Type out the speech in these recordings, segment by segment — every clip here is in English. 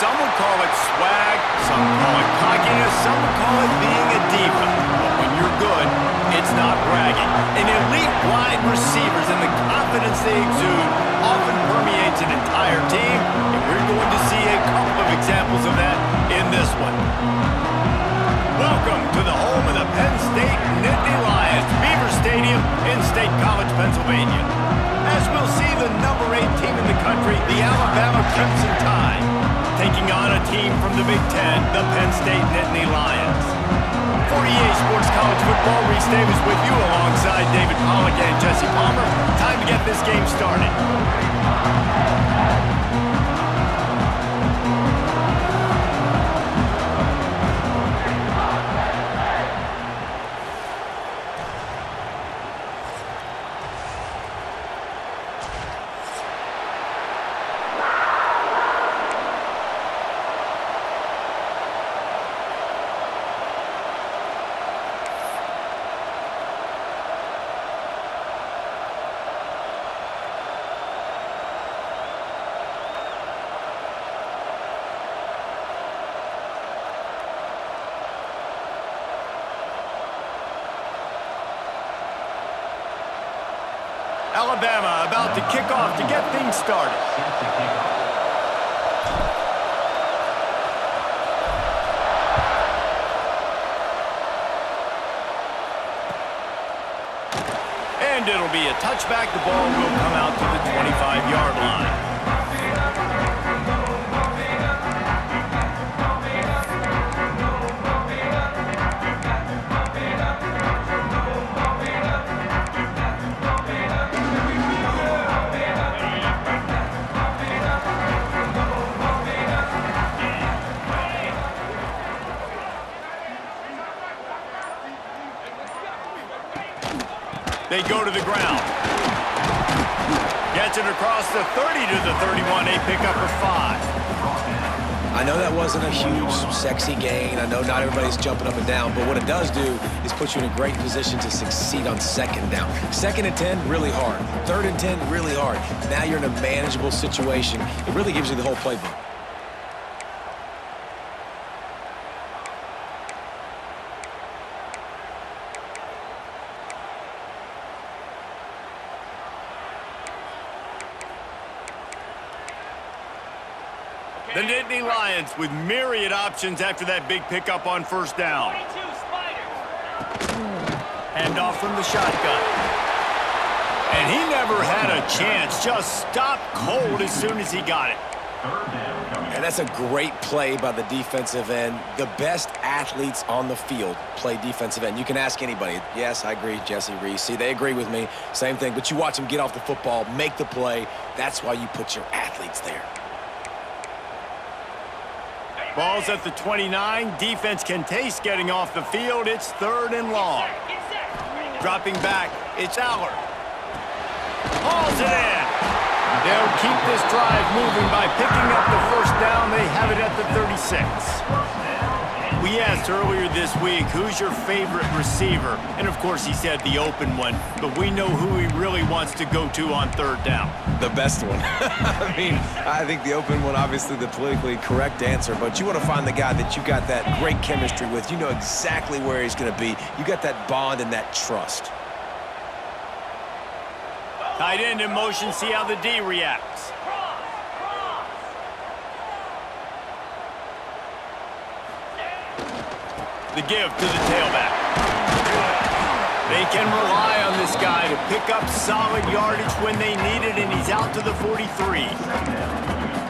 Some would call it swag, some call it cockiness, some would call it being a diva. But when you're good, it's not bragging. An elite wide receivers and the confidence they exude often permeates an entire team, and we're going to see a couple of examples of that in this one. Welcome to the home of the Penn State Nittany Lions, Beaver Stadium in State College, Pennsylvania. As we'll see the number 8 team in the country, the Alabama Crimson Tide, taking on a team from the Big Ten, the Penn State Nittany Lions. For EA Sports College Football, Reese Davis with you alongside David Pollack and Jesse Palmer. Time to get this game started. Alabama about to kick off to get things started. And it'll be a touchback. The ball will come out to the 25-yard line. They go to the ground. Gets it across the 30 to the 31. A pickup for 5. I know that wasn't a huge, sexy gain. I know not everybody's jumping up and down, but what it does do is put you in a great position to succeed on second down. 2nd and 10, really hard. 3rd and 10, really hard. Now you're in a manageable situation. It really gives you the whole playbook. The Nittany Lions with myriad options after that big pickup on first down. Hand off from the shotgun. And he never had a chance. Just stopped cold as soon as he got it. And that's a great play by the defensive end. The best athletes on the field play defensive end. You can ask anybody. Yes, I agree, Jesse, Reese. See, they agree with me. Same thing. But you watch them get off the football, make the play. That's why you put your athletes there. Ball's at the 29. Defense can taste getting off the field. It's 3rd and long. Dropping back, it's Aller. Hauls it in. They'll keep this drive moving by picking up the first down. They have it at the 36. We asked earlier this week, who's your favorite receiver? And of course he said the open one, but we know who he really wants to go to on 3rd down. The best one. I mean, I think the open one, obviously the politically correct answer, but you want to find the guy that you got that great chemistry with. You know exactly where he's going to be. You got that bond and that trust. Tight end in motion, see how the D reacts. The give to the tailback. They can rely on this guy to pick up solid yardage when they need it, and he's out to the 43.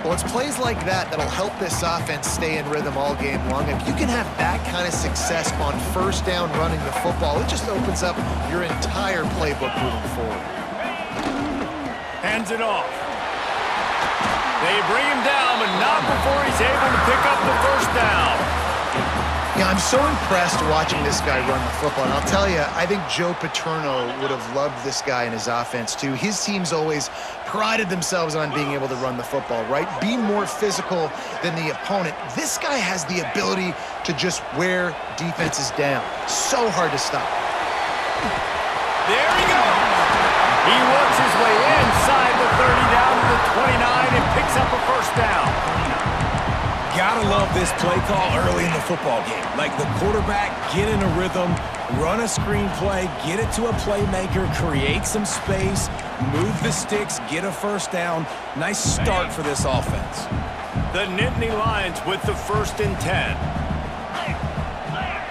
Well, it's plays like that that'll help this offense stay in rhythm all game long. If you can have that kind of success on first down running the football, it just opens up your entire playbook moving forward. Hands it off. They bring him down, but not before he's able to pick up the first down. Yeah, I'm so impressed watching this guy run the football. And I'll tell you, I think Joe Paterno would have loved this guy in his offense too. His teams always prided themselves on being able to run the football, right? Be more physical than the opponent. This guy has the ability to just wear defenses down. So hard to stop. There he goes. He works his way inside the 30 down to the 29 and picks up a first down. Gotta love this play call early in the football game. Like the quarterback, get in a rhythm, run a screen play, get it to a playmaker, create some space, move the sticks, get a first down. Nice start for this offense. The Nittany Lions with the 1st and 10.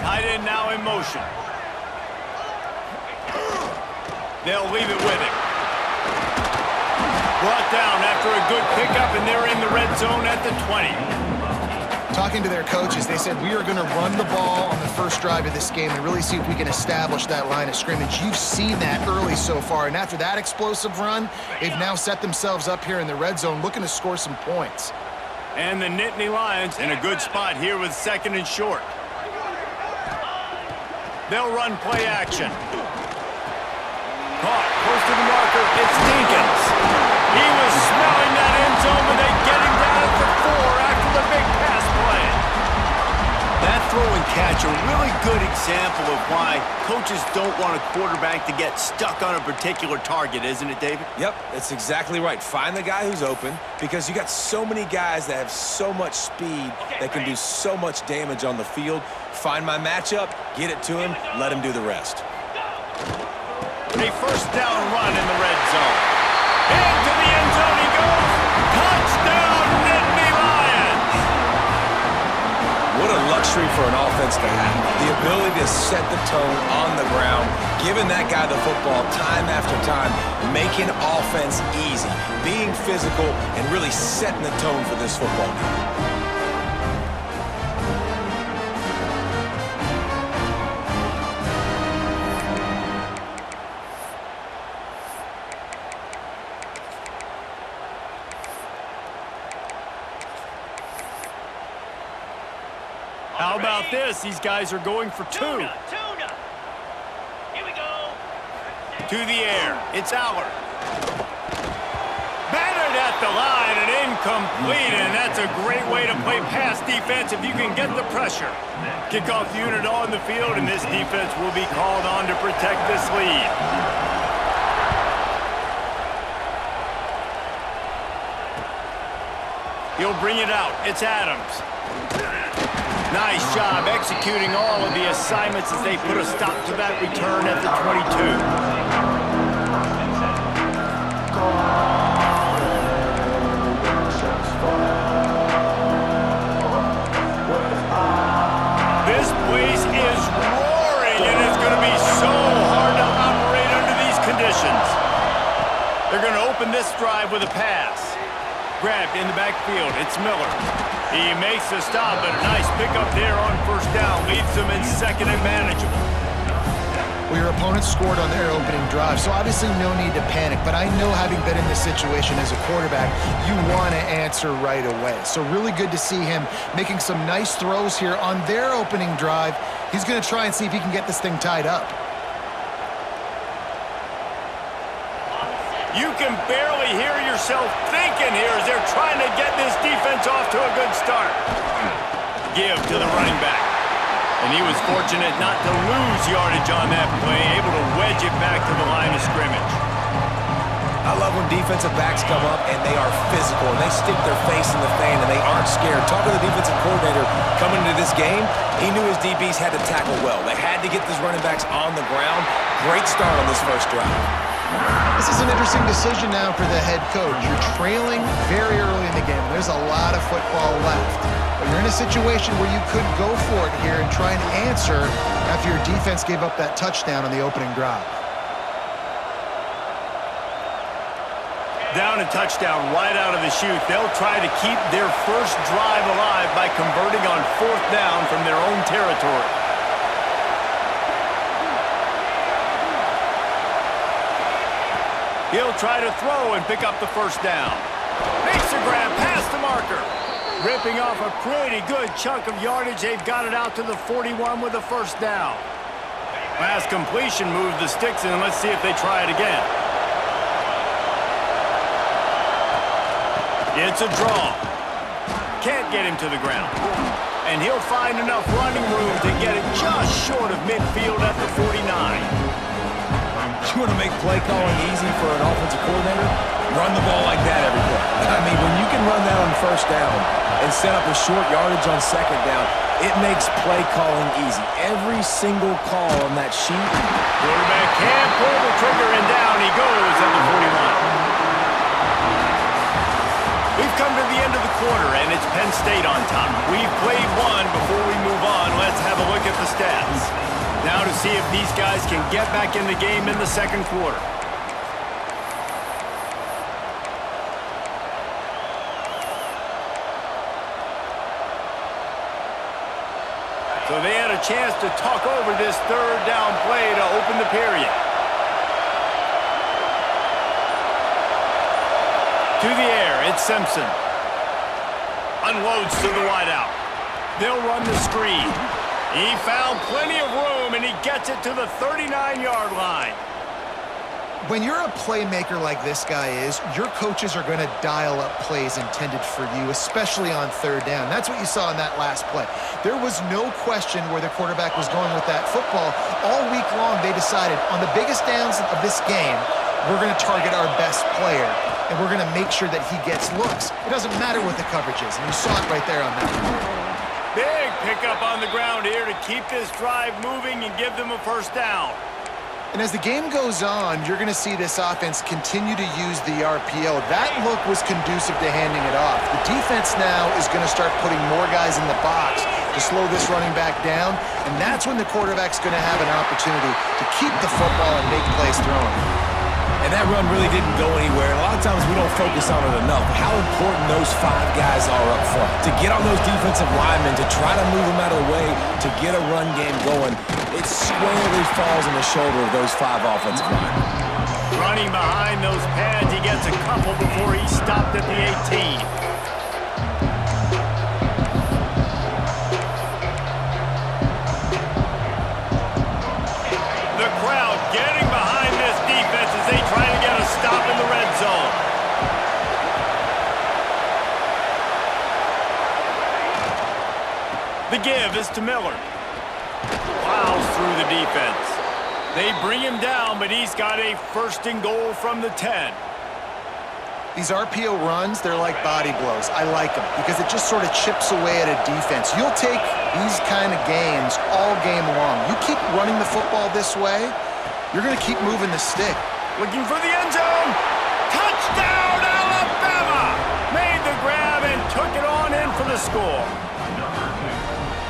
Tight end now in motion. They'll leave it with him. Brought down after a good pickup, and they're in the red zone at the 20. Talking to their coaches, they said, we are going to run the ball on the first drive of this game and really see if we can establish that line of scrimmage. You've seen that early so far, and after that explosive run, they've now set themselves up here in the red zone looking to score some points. And the Nittany Lions in a good spot here with 2nd and short. They'll run play action. Caught, close to the marker, it's Dinkins. He was smelling that end zone, but they get him down for 4 after the big pass play. That throw and catch, a really good example of why coaches don't want a quarterback to get stuck on a particular target, isn't it, David? Yep, that's exactly right. Find the guy who's open because you got so many guys that have so much speed that can do so much damage on the field. Find my matchup, get it to him, let him do the rest. A first down run in the red zone. Into the end zone he goes. Touchdown, Nittany Lions! What a luxury for an offense to have. The ability to set the tone on the ground, giving that guy the football time after time, making offense easy, being physical, and really setting the tone for this football game. How about this? These guys are going for 2. Here we go. To the air. It's Aller. Battered at the line and incomplete, and that's a great way to play pass defense if you can get the pressure. Kickoff unit on the field, and this defense will be called on to protect this lead. He'll bring it out. It's Adams. Nice job executing all of the assignments as they put a stop to that return at the 22. This place is roaring, and it's going to be so hard to operate under these conditions. They're going to open this drive with a pass. Grabbed in the backfield. It's Miller. He makes the stop, but a nice pickup there on first down. Leaves them in 2nd and manageable. Well, your opponent scored on their opening drive, so obviously no need to panic. But I know, having been in this situation as a quarterback, you want to answer right away. So really good to see him making some nice throws here on their opening drive. He's going to try and see if he can get this thing tied up. You can barely hear yourself thinking here as they're trying to get this defense off to a good start. Give to the running back. And he was fortunate not to lose yardage on that play, able to wedge it back to the line of scrimmage. I love when defensive backs come up and they are physical and they stick their face in the fan and they aren't scared. Talk to the defensive coordinator coming into this game. He knew his DBs had to tackle well. They had to get these running backs on the ground. Great start on this first drive. This is an interesting decision now for the head coach. You're trailing very early in the game. There's a lot of football left. But you're in a situation where you could go for it here and try and answer after your defense gave up that touchdown on the opening drive. Down a touchdown right out of the chute. They'll try to keep their first drive alive by converting on 4th down from their own territory. He'll try to throw and pick up the first down. Makes a grab past the marker. Ripping off a pretty good chunk of yardage. They've got it out to the 41 with the first down. Pass completion, move the sticks in. Let's see if they try it again. It's a draw. Can't get him to the ground. And he'll find enough running room to get it just short of midfield at the 49. You want to make play calling easy for an offensive coordinator? Run the ball like that every play. I mean, when you can run that on first down, and set up a short yardage on second down. It makes play calling easy. Every single call on that sheet. Quarterback can't pull the trigger, and down he goes at the 41. We've come to the end of the quarter, and it's Penn State on top. We've played one. Before we move on, let's have a look at the stats. Now to see if these guys can get back in the game in the second quarter. So they had a chance to talk over this third down play to open the period. To the air, it's Simpson. Unloads to the wideout. They'll run the screen. He found plenty of room, and he gets it to the 39-yard line. When you're a playmaker like this guy is, your coaches are going to dial up plays intended for you, especially on third down. That's what you saw in that last play. There was no question where the quarterback was going with that football. All week long, they decided, on the biggest downs of this game, we're going to target our best player, and we're going to make sure that he gets looks. It doesn't matter what the coverage is, and you saw it right there on that one. Big pickup on the ground here to keep this drive moving and give them a first down. And as the game goes on, you're going to see this offense continue to use the RPO. That look was conducive to handing it off. The defense now is going to start putting more guys in the box to slow this running back down, and that's when the quarterback's going to have an opportunity to keep the football and make plays throwing. And that run really didn't go anywhere. A lot of times we don't focus on it enough. How important those 5 guys are up front. To get on those defensive linemen, to try to move them out of the way, to get a run game going, it squarely falls on the shoulder of those 5 offensive linemen. Running behind those pads, he gets a couple before he stopped at the 18. The crowd getting behind this defense as they try to get a stop in the red zone. The give is to Miller. Plows through the defense. They bring him down, but he's got a first and goal from the 10. These RPO runs, they're like body blows. I like them because it just sort of chips away at a defense. You'll take these kind of gains all game long. You keep running the football this way, you're going to keep moving the stick. Looking for the end zone. Touchdown, Alabama! Made the grab and took it on in for the score.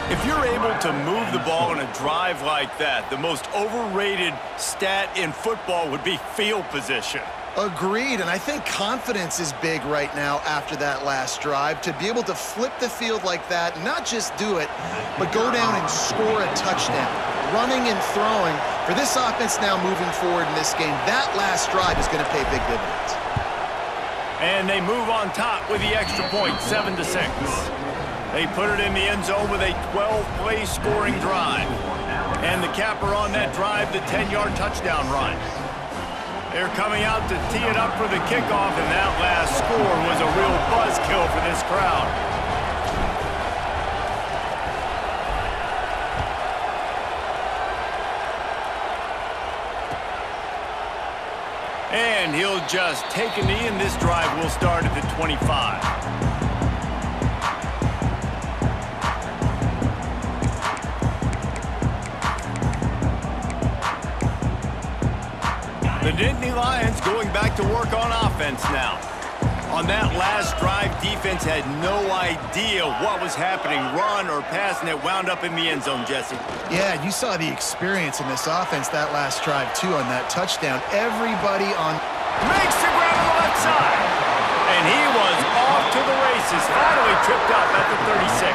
If you're able to move the ball in a drive like that, the most overrated stat in football would be field position. Agreed, and I think confidence is big right now after that last drive. To be able to flip the field like that, not just do it, but go down and score a touchdown. Running and throwing, for this offense now moving forward in this game, that last drive is going to pay big dividends. And they move on top with the extra point, 7-6. They put it in the end zone with a 12-play scoring drive. And the capper on that drive, the 10-yard touchdown run. They're coming out to tee it up for the kickoff, and that last score was a real buzzkill for this crowd. And he'll just take a knee, and this drive will start at the 25. The Nittany Lions going back to work on offense now. On that last drive, defense had no idea what was happening, run or pass, and it wound up in the end zone, Jesse. Yeah, you saw the experience in this offense that last drive, too, on that touchdown. Everybody on... Makes the grab on the left side. And he was off to the races, finally tripped up at the 36.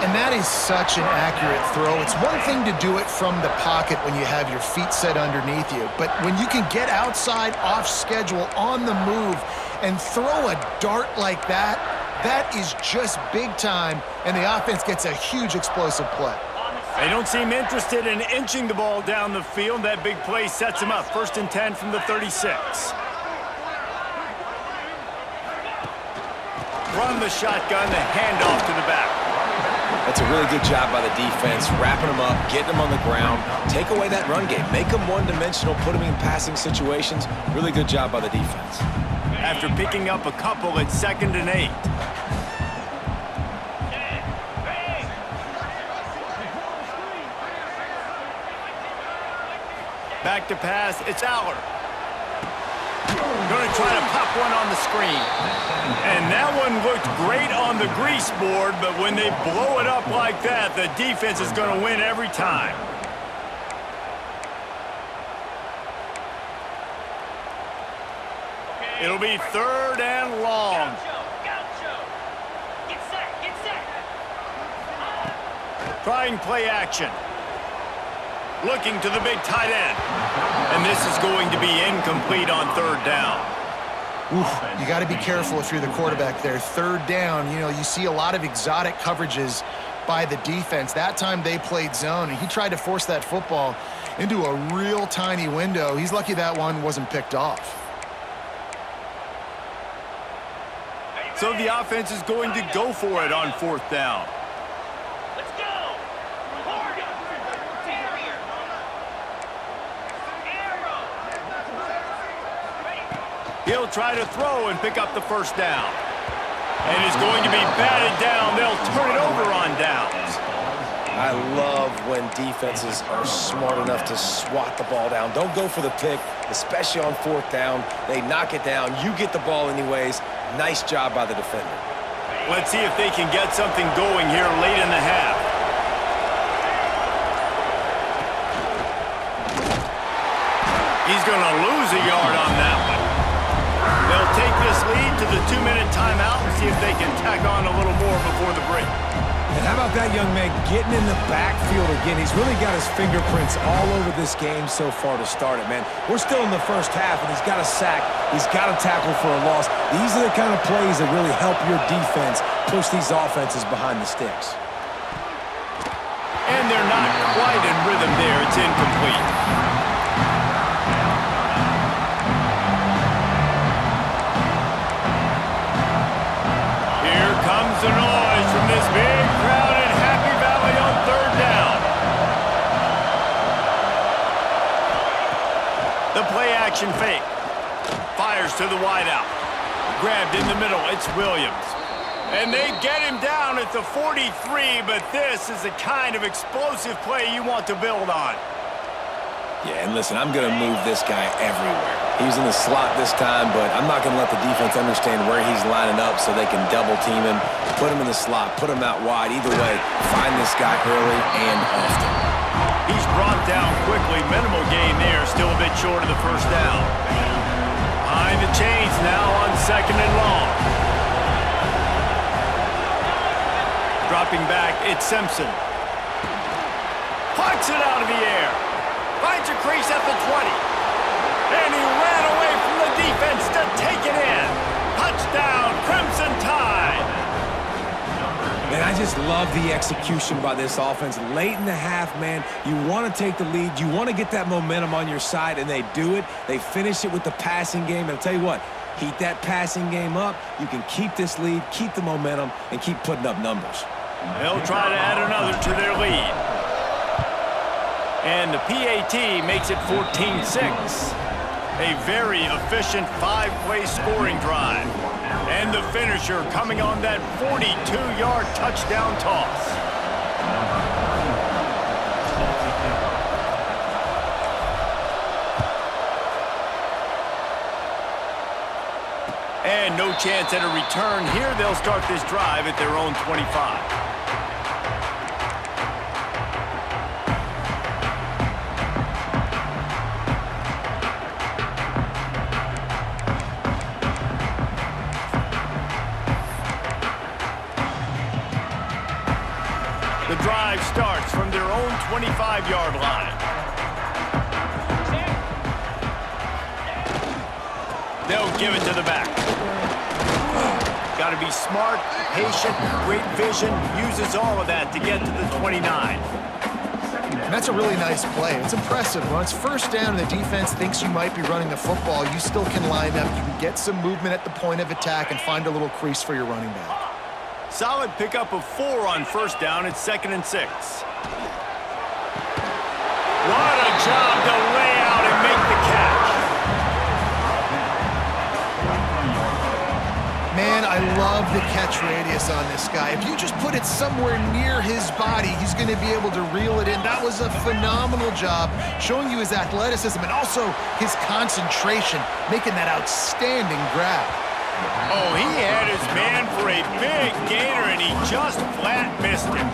And that is such an accurate throw. It's one thing to do it from the pocket when you have your feet set underneath you, but when you can get outside, off schedule, on the move, and throw a dart like that, that is just big time, and the offense gets a huge explosive play. They don't seem interested in inching the ball down the field. That big play sets them up. 1st and 10 from the 36. Run the shotgun, the handoff to the back. That's a really good job by the defense, wrapping them up, getting them on the ground, take away that run game, make them one-dimensional, put them in passing situations. Really good job by the defense. After picking up a couple, it's 2nd and 8. Back to pass, it's Aller. Going to try to pop one on the screen. And that one looked great on the grease board, but when they blow it up like that, the defense is going to win every time. It'll be 3rd and long. Trying play action. Looking to the big tight end. And this is going to be incomplete on 3rd down. Oof, you got to be careful if you're the quarterback there. 3rd down, you know, you see a lot of exotic coverages by the defense. That time they played zone, and he tried to force that football into a real tiny window. He's lucky that one wasn't picked off. So the offense is going to go for it on 4th down. Let's go! He'll try to throw and pick up the 1st down. And is going to be batted down. They'll turn it over on downs. I love when defenses are smart enough to swat the ball down. Don't go for the pick, especially on 4th down. They knock it down. You get the ball anyways. Nice job by the defender. Let's see if they can get something going here late in the half. He's going to lose a yard on that one. They'll take this lead to the 2-minute timeout and see if they can tack on a little more before the break. And how about that young man getting in the backfield again? He's really got his fingerprints all over this game so far to start it, man. We're still in the first half, and he's got a sack. He's got a tackle for a loss. These are the kind of plays that really help your defense push these offenses behind the sticks. And they're not quite in rhythm there. It's incomplete. Here comes the noise from this big crowd in Happy Valley on 3rd down. The play action fake. Fires to the wideout. Grabbed in the middle. It's Williams. And they get him down at the 43, but this is the kind of explosive play you want to build on. Yeah, and listen, I'm going to move this guy everywhere. He's in the slot this time, but I'm not going to let the defense understand where he's lining up so they can double team him, put him in the slot, put him out wide. Either way, find this guy early and often. He's brought down quickly. Minimal gain there, still a bit short of the 1st down. Behind the chains now on 2nd and long. Dropping back, it's Simpson. Pucks it out of the air. Finds a crease at the 20. And he ran away from the defense to take it in. Touchdown, Crimson Tide. Man, I just love the execution by this offense. Late in the half, man, you want to take the lead. You want to get that momentum on your side, and they do it. They finish it with the passing game. And I'll tell you what, heat that passing game up. You can keep this lead, keep the momentum, and keep putting up numbers. They'll try to add another to their lead. And the PAT makes it 14-6. A very efficient 5-play scoring drive. And the finisher coming on that 42-yard touchdown toss. And no chance at a return here. They'll start this drive at their own 25. The drive starts from their own 25-yard line. They'll give it to the back. Got to be smart, patient, great vision, uses all of that to get to the 29. And that's a really nice play. It's impressive. When it's 1st down and the defense thinks you might be running the football, you still can line up. You can get some movement at the point of attack and find a little crease for your running back. Solid pickup of 4 on 1st down. It's 2nd and 6. What a job to lay out and make the catch. Man, Man, I love the catch radius on this guy. If you just put it somewhere near his body, he's going to be able to reel it in. That was a phenomenal job, showing you his athleticism and also his concentration, making that outstanding grab. Oh, he had his man for a big gainer, and he just flat missed him.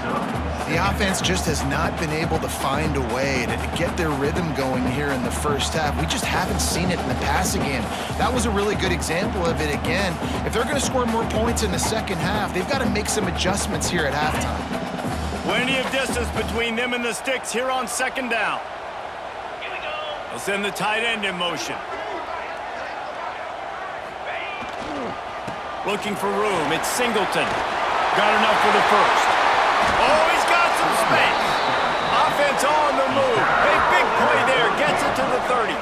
The offense just has not been able to find a way to get their rhythm going here in the first half. We just haven't seen it in the passing game. That was a really good example of it again. If they're going to score more points in the second half, they've got to make some adjustments here at halftime. Plenty of distance between them and the sticks here on second down. They'll send the tight end in motion. Looking for room. It's Singleton. Got enough for the first. Oh, he's got some space. Offense on the move. A big play there. Gets it to the 30.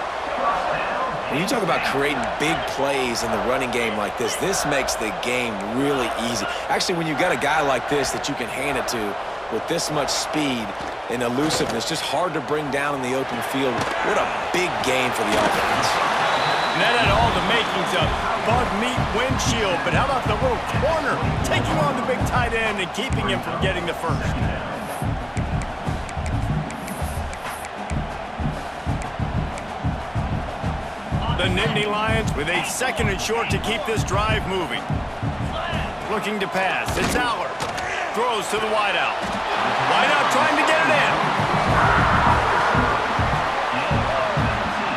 When you talk about creating big plays in the running game like this makes the game really easy. Actually, when you've got a guy like this that you can hand it to with this much speed and elusiveness, just hard to bring down in the open field. What a big game for the offense. And that had all the makings of bug meat windshield, but how about the little corner taking on the big tight end and keeping him from getting the first? The Nittany Lions with a second and short to keep this drive moving. Looking to pass. It's Aller. Throws to the wideout. Wideout trying to get it in.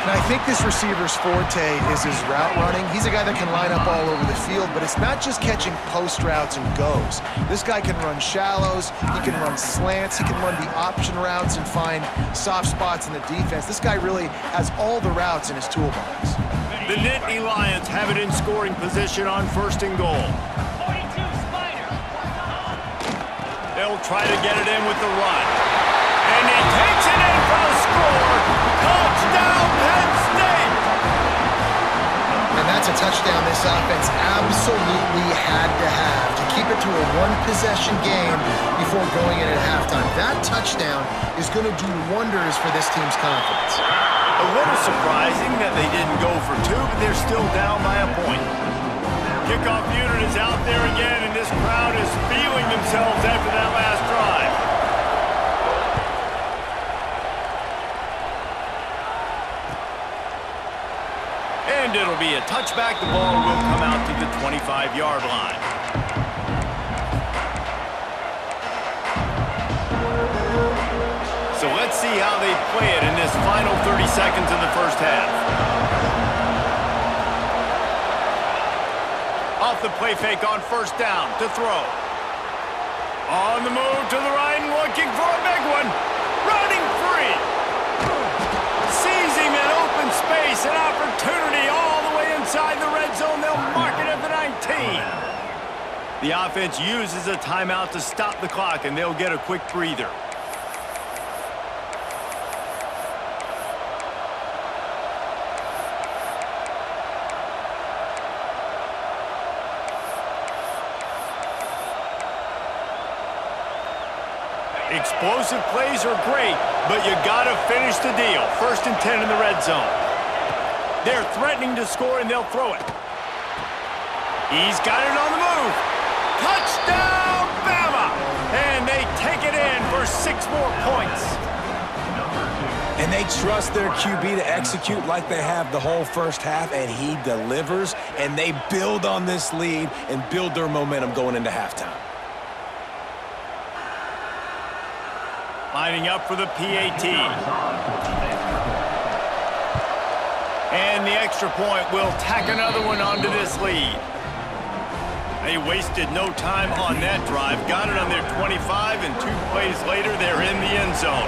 I think this receiver's forte is his route running. He's a guy that can line up all over the field, but it's not just catching post routes and goes. This guy can run shallows, he can run slants, he can run the option routes and find soft spots in the defense. This guy really has all the routes in his toolbox. The Nittany Lions have it in scoring position on first and goal. They'll try to get it in with the run. And he takes it in for the score. Touchdown, Penn State! And that's a touchdown this offense absolutely had to have to keep it to a one-possession game before going in at halftime. That touchdown is going to do wonders for this team's confidence. A little surprising that they didn't go for two, but they're still down by a point. Kickoff unit is out there again, and this crowd is feeling themselves after that last drive. And it'll be a touchback. The ball will come out to the 25-yard line. So let's see how they play it in this final 30 seconds of the first half. Off the play fake on first down to throw. On the move to the right and looking for a big one. Running free. Sees him in open space, an opportunity all the way inside the red zone. They'll mark it at the 19. The offense uses a timeout to stop the clock, and they'll get a quick breather. Explosive plays are great, but you got to finish the deal. First and 10 in the red zone. They're threatening to score, and they'll throw it. He's got it on the move. Touchdown, Bama! And they take it in for 6 more points. And they trust their QB to execute like they have the whole first half, and he delivers, and they build on this lead and build their momentum going into halftime. Lining up for the PAT. And the extra point will tack another one onto this lead. They wasted no time on that drive. Got it on their 25, and 2 plays later, they're in the end zone.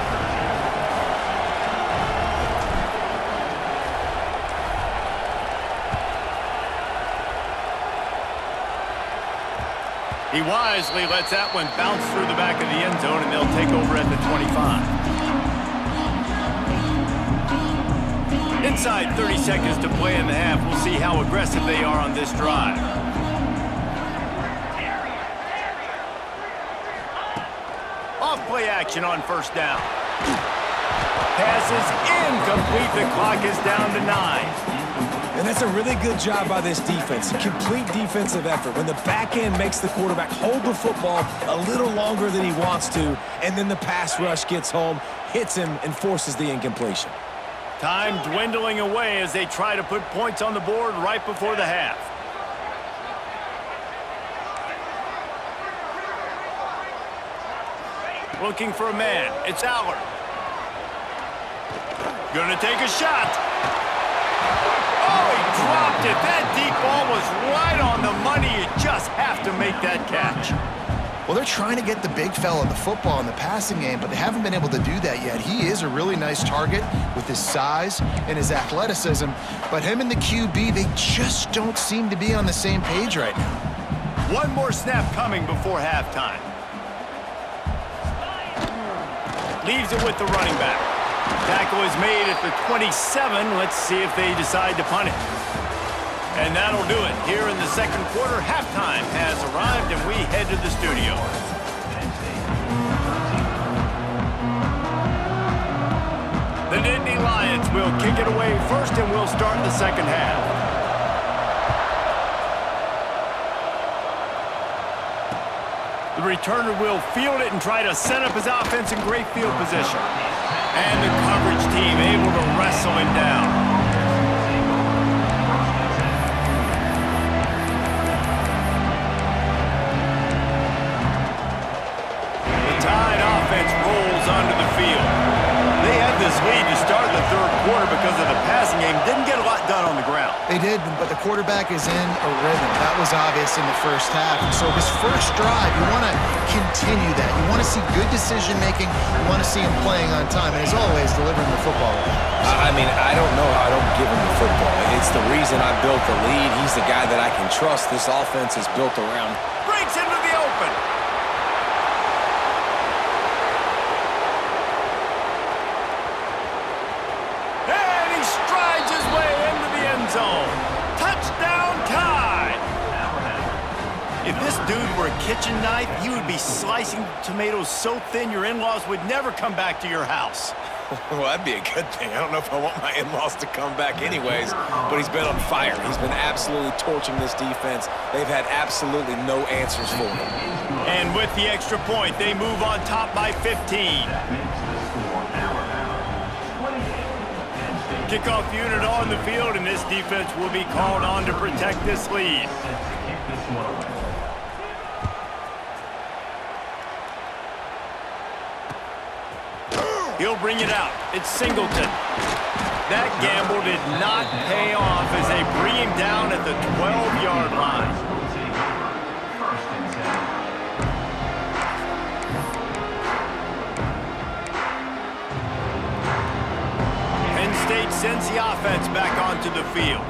He wisely lets that one bounce through the back of the end zone, and they'll take over at the 25. Inside 30 seconds to play in the half. We'll see how aggressive they are on this drive. Off play action on first down. Pass is incomplete. The clock is down to 9. And that's a really good job by this defense. Complete defensive effort. When the back end makes the quarterback hold the football a little longer than he wants to, and then the pass rush gets home, hits him, and forces the incompletion. Time dwindling away as they try to put points on the board right before the half. Looking for a man. It's Aller. Gonna take a shot. Oh, he dropped it. That deep ball was right on the money. You just have to make that catch. Well, they're trying to get the big fella the football in the passing game, but they haven't been able to do that yet. He is a really nice target with his size and his athleticism, but him and the QB, they just don't seem to be on the same page right now. One more snap coming before halftime. Leaves it with the running back. Tackle is made at the 27. Let's see if they decide to punt it. And that'll do it. Here in the second quarter, halftime has arrived, and we head to the studio. The Nittany Lions will kick it away first, and we'll start the second half. The returner will field it and try to set up his offense in great field position. And the coverage team able to wrestle him down. Onto the field. They had this lead to start the third quarter because of the passing game. Didn't get a lot done on the ground. They did, but the quarterback is in a rhythm. That was obvious in the first half. And so this first drive, you want to continue that. You want to see good decision-making. You want to see him playing on time. And as always, delivering the football. I mean, I don't know how I don't give him the football. It's the reason I built the lead. He's the guy that I can trust. This offense is built around. Breaks into the open. Zone. Touchdown Tide! If this dude were a kitchen knife, you would be slicing tomatoes so thin your in-laws would never come back to your house. Well, that'd be a good thing. I don't know if I want my in-laws to come back anyways, but he's been on fire. He's been absolutely torching this defense. They've had absolutely no answers for him. And with the extra point, they move on top by 15. Kickoff unit on the field, and this defense will be called on to protect this lead. He'll bring it out. It's Singleton. That gamble did not pay off as they bring him down at the 12-yard line. State sends the offense back onto the field.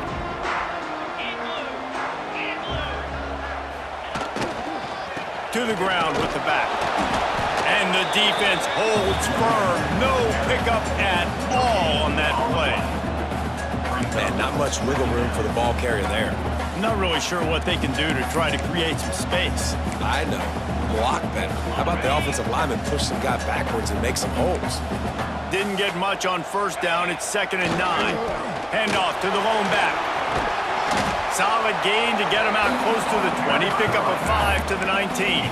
To the ground with the back. And the defense holds firm. No pickup at all on that play. Man, not much wiggle room for the ball carrier there. Not really sure what they can do to try to create some space. I know. Block better. How about the offensive lineman push some guy backwards and make some holes? Didn't get much on first down. It's 2nd and 9. Handoff to the lone back. Solid gain to get him out close to the 20. Pickup of 5 to the 19.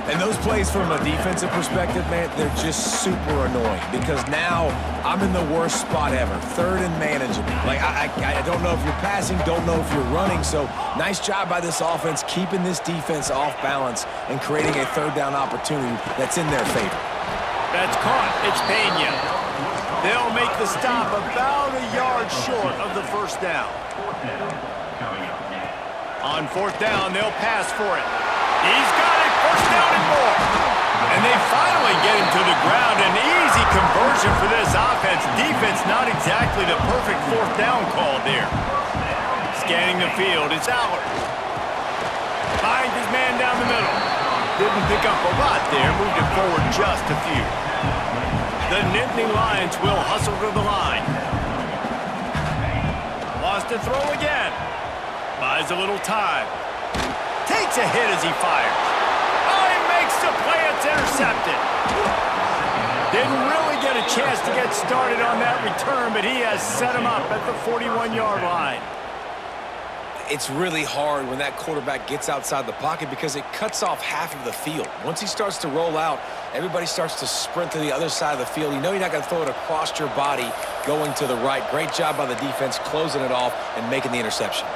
And those plays from a defensive perspective, man, they're just super annoying because now I'm in the worst spot ever. 3rd and manageable. Like, I don't know if you're passing, don't know if you're running. So nice job by this offense keeping this defense off balance and creating a 3rd down opportunity that's in their favor. That's caught. It's Pena. They'll make the stop about a yard short of the first down. On 4th down, they'll pass for it. He's got it. 1st down and more. And they finally get him to the ground. An easy conversion for this offense. Defense not exactly the perfect 4th down call there. Scanning the field, it's Aller. Finds his man down the middle. Didn't pick up a lot there. Moved it forward just a few. The Nittany Lions will hustle to the line. Lost a throw again. Buys a little time. Takes a hit as he fires. Oh, he makes the play. It's intercepted. Didn't really get a chance to get started on that return, but he has set him up at the 41-yard line. It's really hard when that quarterback gets outside the pocket because it cuts off half of the field. Once he starts to roll out, everybody starts to sprint to the other side of the field. You know you're not going to throw it across your body going to the right. Great job by the defense closing it off and making the interception.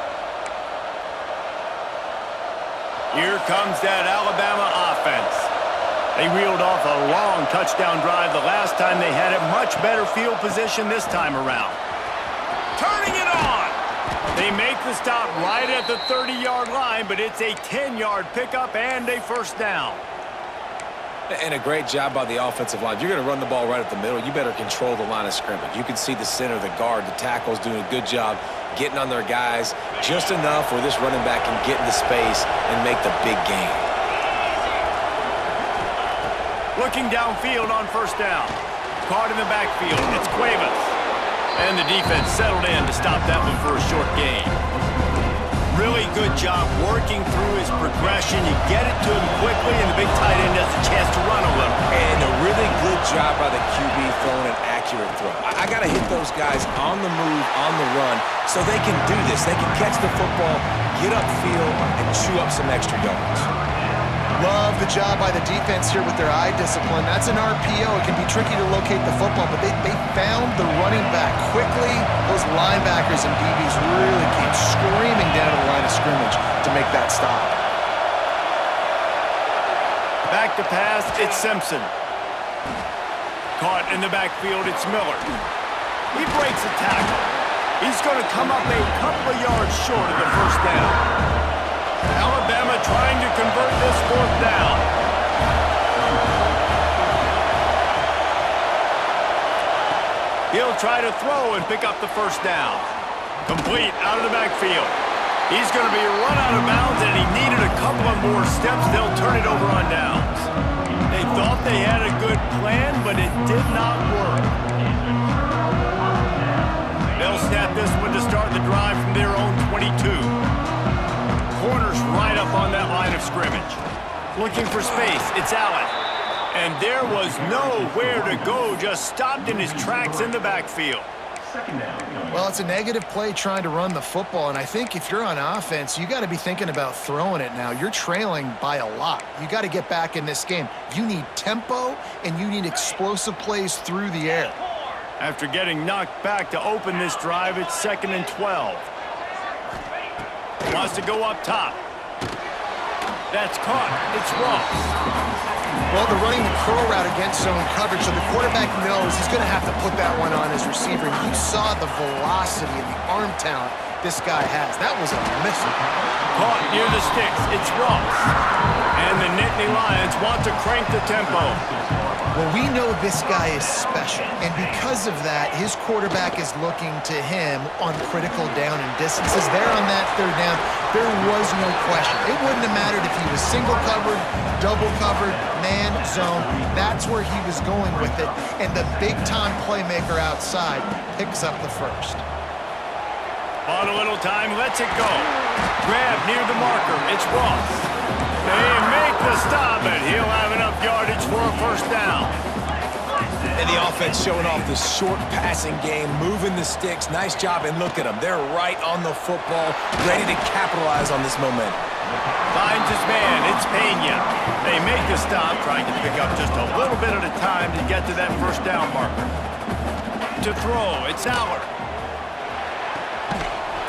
Here comes that Alabama offense. They reeled off a long touchdown drive the last time they had it. Much better field position this time around. Turning it on. They make the stop right at the 30-yard line, but it's a 10-yard pickup and a first down. And a great job by the offensive line. If you're going to run the ball right at the middle, you better control the line of scrimmage. You can see the center, the guard, the tackles doing a good job getting on their guys just enough where this running back can get into space and make the big gain. Looking downfield on first down. Caught in the backfield. It's Cuevas. And the defense settled in to stop that one for a short gain. Really good job working through his progression. You get it to him quickly, and the big tight end has a chance to run a little. And a really good job by the QB throwing an accurate throw. I got to hit those guys on the move, on the run, so they can do this. They can catch the football, get upfield, and chew up some extra yards. Love the job by the defense here with their eye discipline. That's an RPO. It can be tricky to locate the football, but they found the running back quickly. Those linebackers and DBs really came screaming down to the line of scrimmage to make that stop. Back to pass, it's Simpson. Caught in the backfield, it's Miller. He breaks a tackle. He's going to come up a couple of yards short of the first down. Alabama trying to convert this fourth down. He'll try to throw and pick up the first down. Complete out of the backfield. He's going to be run out of bounds, and he needed a couple of more steps. They'll turn it over on downs. They thought they had a good plan, but it did not work. They'll snap this one to start the drive from their own 22. Corners right up on that line of scrimmage. Looking for space, it's Allen. And there was nowhere to go, just stopped in his tracks in the backfield. Well, it's a negative play trying to run the football, and I think if you're on offense, you got to be thinking about throwing it now. You're trailing by a lot. You got to get back in this game. You need tempo, and you need explosive plays through the air. After getting knocked back to open this drive, it's 2nd and 12. Wants to go up top. That's caught. It's Ross. Well, they're running the curl route against zone coverage, so the quarterback knows he's going to have to put that one on his receiver. You saw the velocity and the arm talent this guy has. That was a missile. Caught near the sticks. It's Ross. And the Nittany Lions want to crank the tempo. Well, we know this guy is special, and because of that, his quarterback is looking to him on critical down and distances. There on that third down, there was no question. It wouldn't have mattered if he was single covered, double covered, man, zone. That's where he was going with it, and the big-time playmaker outside picks up the first. On a little time, lets it go. Grab near the marker. It's Ross. They make the stop, and he'll have enough yardage for a first down. And the offense showing off the short passing game, moving the sticks. Nice job, and look at them. They're right on the football, ready to capitalize on this momentum. Finds his man. It's Pena. They make the stop, trying to pick up just a little bit at a time to get to that first down marker. To throw, it's Aller.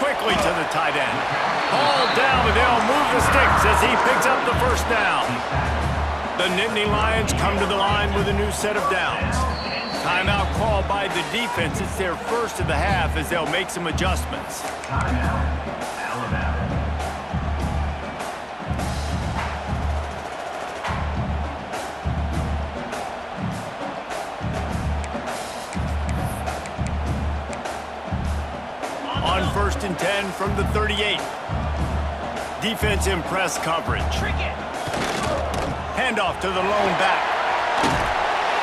Quickly to the tight end. Hauled down, and they'll move the sticks as he picks up the first down. The Nittany Lions come to the line with a new set of downs. Timeout called by the defense. It's their first of the half as they'll make some adjustments. On 1st and 10 from the 38. Defense in press coverage. Handoff to the lone back.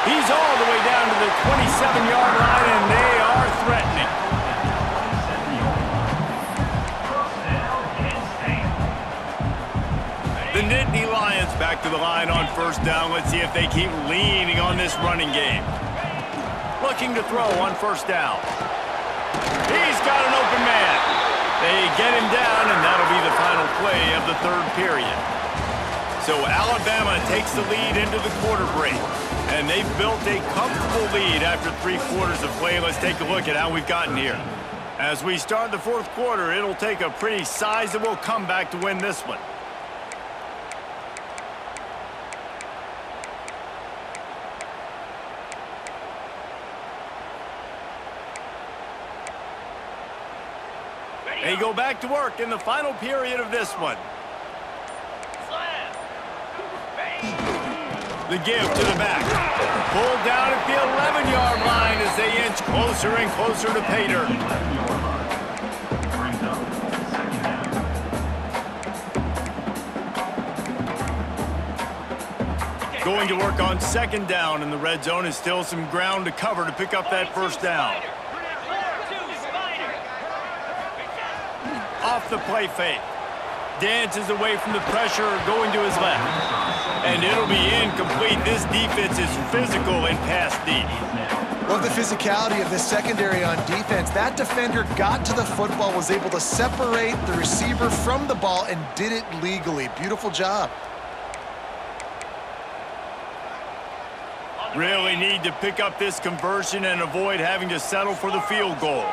He's all the way down to the 27-yard line, and they are threatening. The Nittany Lions back to the line on first down. Let's see if they keep leaning on this running game. looking to throw on first down. He's got an open man. They get him down, and that'll be the final play of the third period. So Alabama takes the lead into the quarter break, and they've built a comfortable lead after 3 quarters of play. Let's take a look at how we've gotten here. As we start the fourth quarter, it'll take a pretty sizable comeback to win this one. They go back to work in the final period of this one. The give to the back. Pulled down at the 11-yard line as they inch closer and closer to pay dirt. Going to work on second down, and the red zone is still some ground to cover to pick up that first down. Off the play fake. Dances away from the pressure, going to his left. And it'll be incomplete. This defense is physical and pass deep. Love the physicality of this secondary on defense. That defender got to the football, was able to separate the receiver from the ball, and did it legally. Beautiful job. Really need to pick up this conversion and avoid having to settle for the field goal.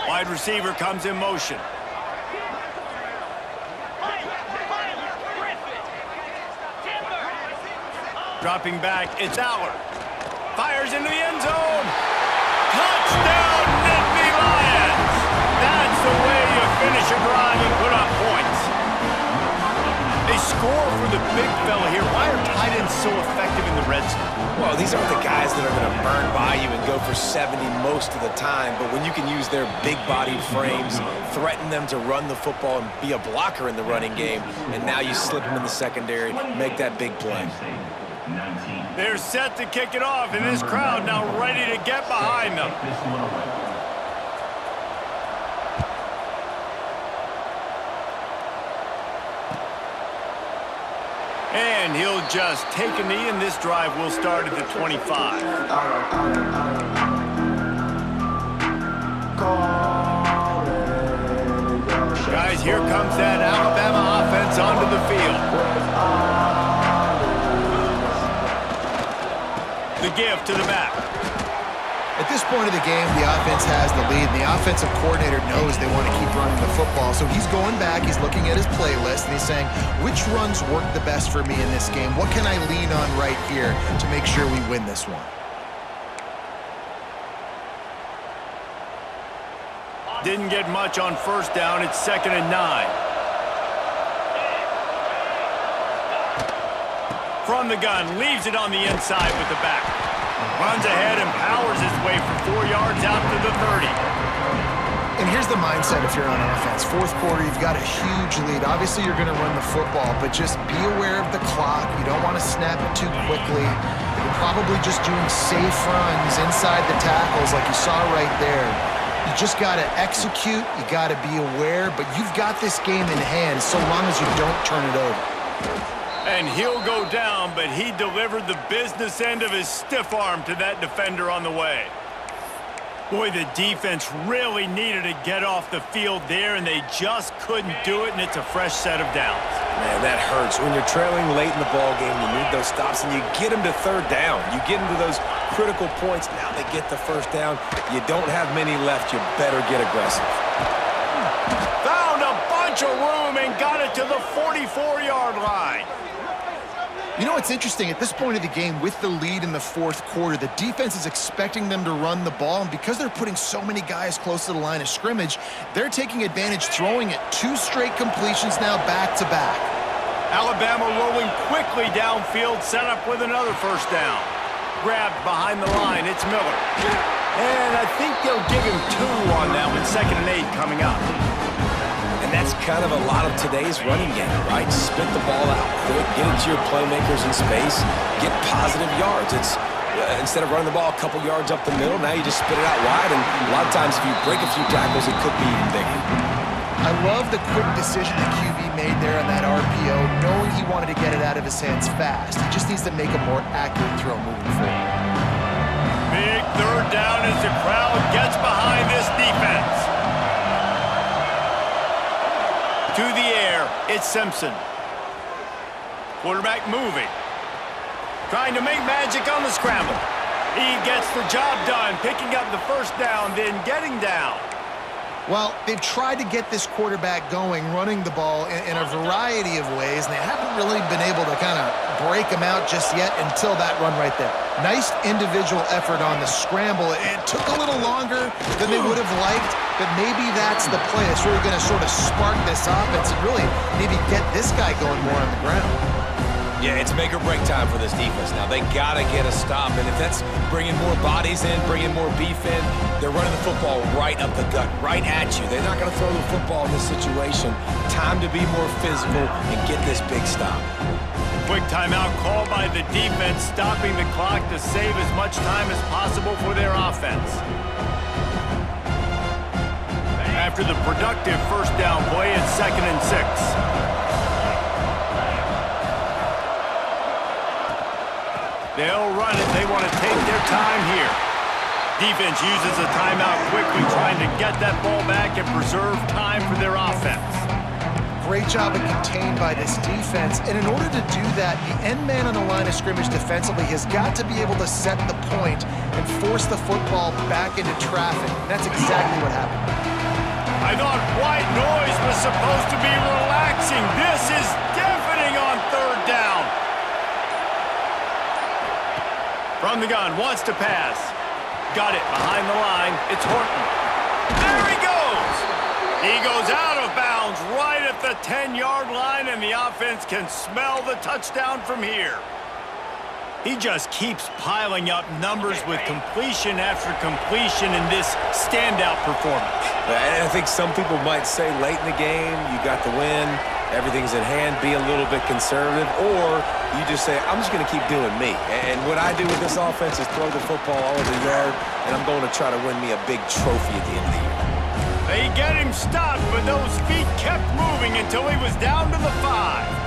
Wide receiver comes in motion. Dropping back, it's Aller. Fires into the end zone. Touchdown, Nittany Lions! That's the way you finish a drive and put up points. They score for the big fella here. Why are tight ends so effective in the red zone? Well, these aren't the guys that are going to burn by you and go for 70 most of the time, but when you can use their big-bodied frames, threaten them to run the football and be a blocker in the running game, and now you slip them in the secondary, make that big play. They're set to kick it off, and this crowd now ready to get behind them. And he'll just take a knee, and this drive will start at the 25. Guys, here comes that Alabama offense onto the field. The give to the back. At this point of the game, the offense has the lead, and the offensive coordinator knows they want to keep running the football. So he's going back, he's looking at his playlist, and he's saying, which runs work the best for me in this game? What can I lean on right here to make sure we win this one? Didn't get much on first down. It's 2nd and 9. From the gun, leaves it on the inside with the back. Runs ahead and powers his way for 4 yards out to the 30. And here's the mindset if you're on offense. Fourth quarter, you've got a huge lead. Obviously, you're going to run the football, but just be aware of the clock. You don't want to snap it too quickly. You're probably just doing safe runs inside the tackles like you saw right there. You just got to execute. You got to be aware, but you've got this game in hand so long as you don't turn it over. And he'll go down, but he delivered the business end of his stiff arm to that defender on the way. Boy, the defense really needed to get off the field there, and they just couldn't do it, and it's a fresh set of downs. Man, that hurts. When you're trailing late in the ball game, you need those stops, and you get them to third down. You get them to those critical points. Now they get the first down. You don't have many left. You better get aggressive. Found a bunch of room and got it to the 44-yard line. You know what's interesting? At this point of the game, with the lead in the fourth quarter, the defense is expecting them to run the ball, and because they're putting so many guys close to the line of scrimmage, they're taking advantage, throwing it 2 straight completions now back-to-back. Alabama rolling quickly downfield, set up with another first down. Grabbed behind the line, it's Miller. And I think they'll give him 2 on that one, 2nd and 8 coming up. And that's kind of a lot of today's running game, right? Spit the ball out quick, get it to your playmakers in space, get positive yards. It's instead of running the ball a couple yards up the middle, now you just spit it out wide, and a lot of times if you break a few tackles, it could be even bigger. I love the quick decision the QB made there on that RPO, knowing he wanted to get it out of his hands fast. He just needs to make a more accurate throw moving forward. Big third down as the crowd gets behind this defense. To the air, it's Simpson. Quarterback moving. Trying to make magic on the scramble. He gets the job done, picking up the first down, then getting down. Well, they've tried to get this quarterback going, running the ball in a variety of ways, and they haven't really been able to kind of break him out just yet until that run right there. Nice individual effort on the scramble. It took a little longer than they would have liked, but maybe that's the play that's really going to sort of spark this offense and really maybe get this guy going more on the ground. Yeah, it's make or break time for this defense now. They got to get a stop, and if that's bringing more bodies in, bringing more beef in, they're running the football right up the gut, right at you. They're not going to throw the football in this situation. Time to be more physical and get this big stop. Quick timeout called by the defense, stopping the clock to save as much time as possible for their offense. After the productive first down play, it's 2nd and 6. They'll run it. They want to take their time here. Defense uses a timeout quickly, trying to get that ball back and preserve time for their offense. Great job of contained by this defense. And in order to do that, the end man on the line of scrimmage defensively has got to be able to set the point and force the football back into traffic. And that's exactly what happened. I thought white noise was supposed to be relaxing. This is deafening on third down. From the gun, wants to pass. Got it behind the line. It's Horton. There he goes! He goes out of bounds right at the 10-yard line, and the offense can smell the touchdown from here. He just keeps piling up numbers with completion after completion in this standout performance. And I think some people might say late in the game, you got the win, everything's at hand, be a little bit conservative, or you just say, I'm just going to keep doing me. And what I do with this offense is throw the football all over the yard, and I'm going to try to win me a big trophy at the end of the year. They get him stopped, but those feet kept moving until he was down to the 5.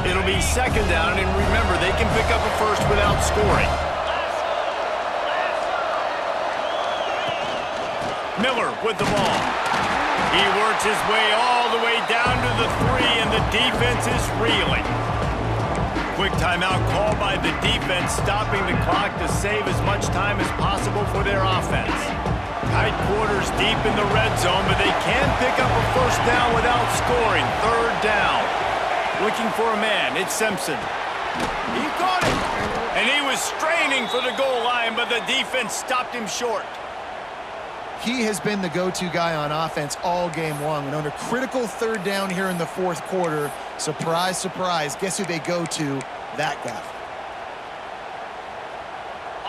It'll be 2nd down, and remember, they can pick up a first without scoring. Miller with the ball. He works his way all the way down to the 3, and the defense is reeling. Quick timeout called by the defense, stopping the clock to save as much time as possible for their offense. Tight quarters deep in the red zone, but they can pick up a first down without scoring. 3rd down. Looking for a man, it's Simpson. He caught it, and he was straining for the goal line, but the defense stopped him short. He has been the go-to guy on offense all game long, and on a critical 3rd down here in the 4th quarter, surprise, surprise, guess who they go to? That guy.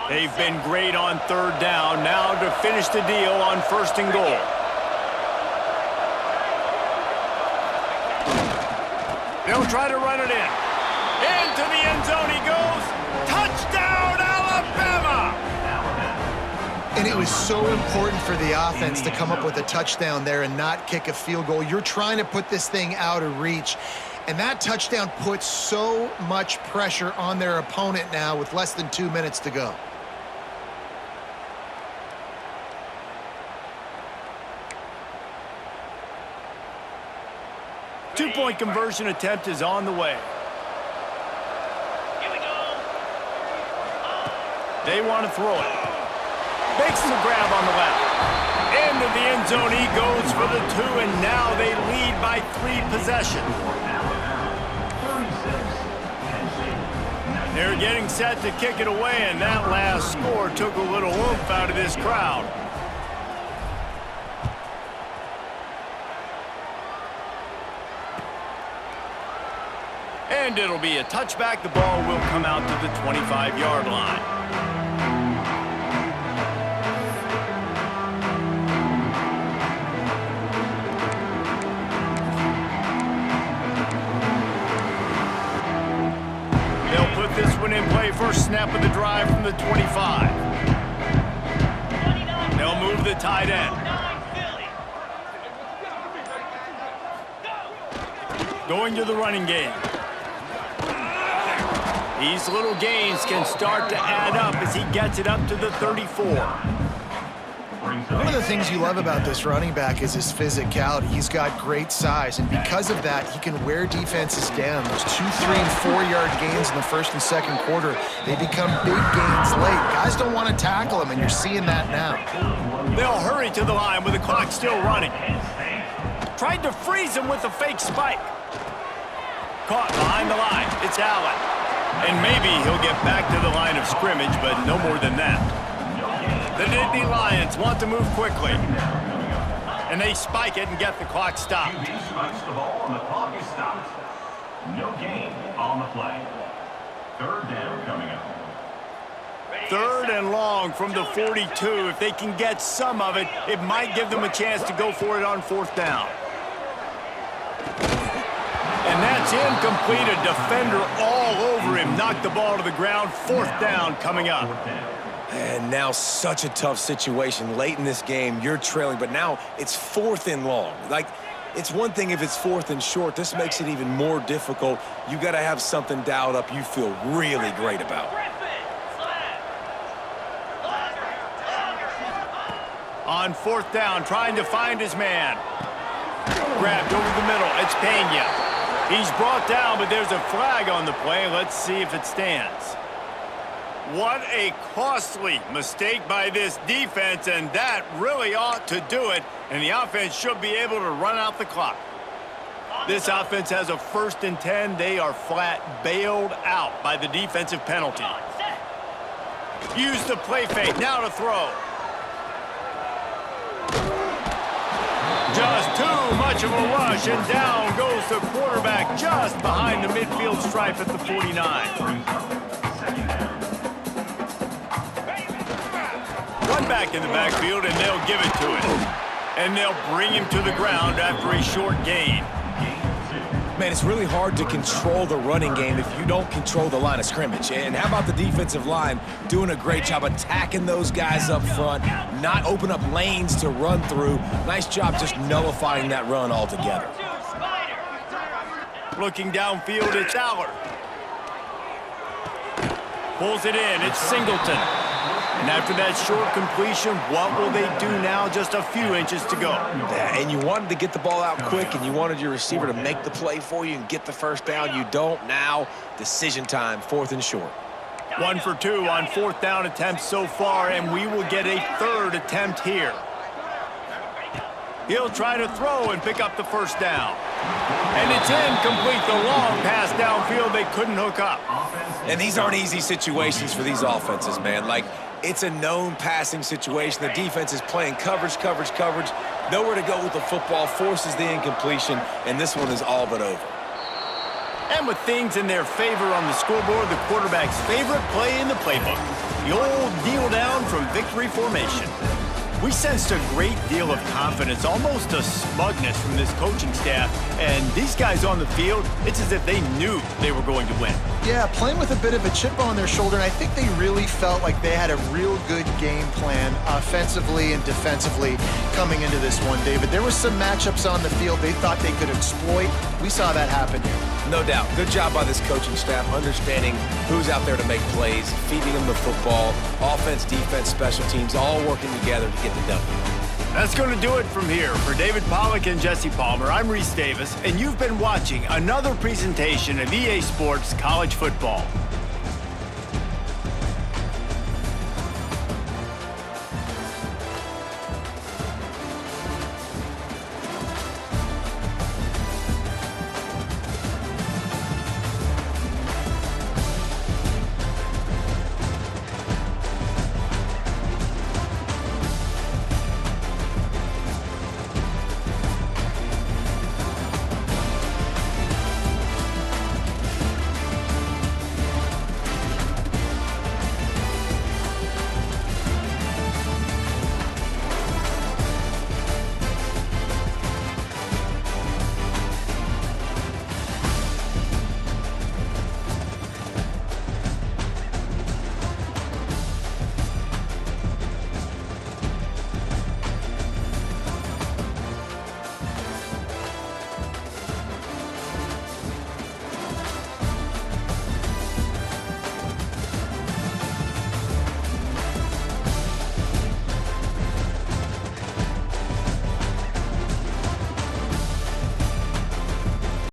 They've been great on 3rd down. Now to finish the deal on 1st and goal. They'll try to run it in. Into the end zone he goes. Touchdown, Alabama! And it was so important for the offense to come up with a touchdown there and not kick a field goal. You're trying to put this thing out of reach. And that touchdown puts so much pressure on their opponent now with less than 2 minutes to go. Two-point conversion attempt is on the way. Here we go. They want to throw it. Makes the grab on the left. Into the end zone he goes for the 2, and now they lead by 3 possessions. They're getting set to kick it away, and that last score took a little oomph out of this crowd. And it'll be a touchback. The ball will come out to the 25-yard line. They'll put this one in play. First snap of the drive from the 25. They'll move the tight end. Going to the running game. These little gains can start to add up as he gets it up to the 34. One of the things you love about this running back is his physicality. He's got great size, and because of that, he can wear defenses down. Those 2, 3, and 4-yard gains in the first and second quarter, they become big gains late. Guys don't want to tackle him, and you're seeing that now. They'll hurry to the line with the clock still running. Tried to freeze him with a fake spike. Caught behind the line. It's Allen. And maybe he'll get back to the line of scrimmage, but no more than that. The Nittany Lions want to move quickly. And they spike it and get the clock stopped. He strikes the ball and the clock is stopped. No gain on the play. Third down coming up. Third and long from the 42. If they can get some of it, it might give them a chance to go for it on fourth down. And that's incomplete. A defender all over him. Knocked the ball to the ground. Fourth down coming up. And now such a tough situation. Late in this game, you're trailing, but now it's fourth and long. Like, it's one thing if it's fourth and short. This makes it even more difficult. You got to have something dialed up you feel really great about. On fourth down, trying to find his man. Grabbed over the middle. It's Pena. He's brought down, but there's a flag on the play. Let's see if it stands. What a costly mistake by this defense, and that really ought to do it, and the offense should be able to run out the clock. This offense has a 1st and 10. They are flat bailed out by the defensive penalty. Use the play fake. Now to throw. Just too much of a rush, and down goes the quarterback just behind the midfield stripe at the 49. One back in the backfield, and they'll give it to him. And they'll bring him to the ground after a short gain. Man, it's really hard to control the running game if you don't control the line of scrimmage. And how about the defensive line doing a great job attacking those guys up front, not open up lanes to run through. Nice job just nullifying that run altogether. Looking downfield, it's Aller. Pulls it in, it's Singleton. And after that short completion, what will they do now? Just a few inches to go. Yeah, and you wanted to get the ball out quick, and you wanted your receiver to make the play for you and get the first down. You don't now. Decision time, fourth and short. 1 for 2 on fourth down attempts so far, and we will get a third attempt here. He'll try to throw and pick up the first down. And it's incomplete. The long pass downfield, they couldn't hook up. And these aren't easy situations for these offenses, man. Like, it's a known passing situation. The defense is playing coverage. Nowhere to go with the football, forces the incompletion, and this one is all but over. And with things in their favor on the scoreboard, the quarterback's favorite play in the playbook, the old kneel down from victory formation. We sensed a great deal of confidence, almost a smugness from this coaching staff. And these guys on the field, it's as if they knew they were going to win. Yeah, playing with a bit of a chip on their shoulder, and I think they really felt like they had a real good game plan offensively and defensively coming into this one, David. There were some matchups on the field they thought they could exploit. We saw that happen here. No doubt. Good job by this coaching staff, understanding who's out there to make plays, feeding them the football, offense, defense, special teams, all working together to get the W. That's going to do it from here. For David Pollack and Jesse Palmer, I'm Reese Davis, and you've been watching another presentation of EA Sports College Football.